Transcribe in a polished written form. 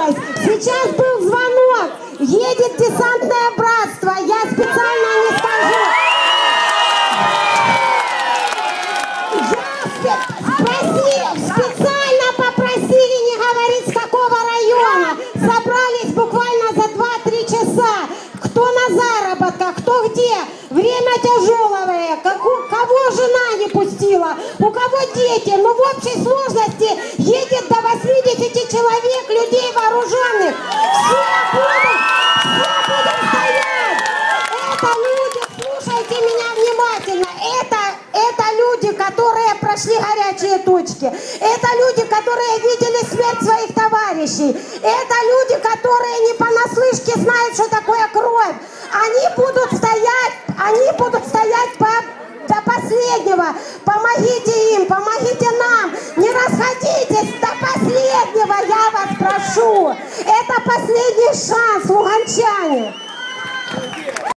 новость. Сейчас был звонок. Едет десантное братство. Я специально не скажу. Специально попросили не говорить, с какого района. Собрались буквально за 2-3 часа. Кто на заработках, кто где. Время тяжелое. Кого жена не пустила, у кого дети. Но в общей сложности едет до 80 человек, людей вооруженных. Все будем стоять. Это люди, слушайте меня внимательно. Это люди, которые прошли горячие точки. Это люди, которые видели смерть своих товарищей. Это люди, которые не понаслышке знают, что такое кровь. Они будут стоять до последнего. Помогите им, помогите нам. Не расходитесь до последнего, я вас прошу. Это последний шанс, луганчане.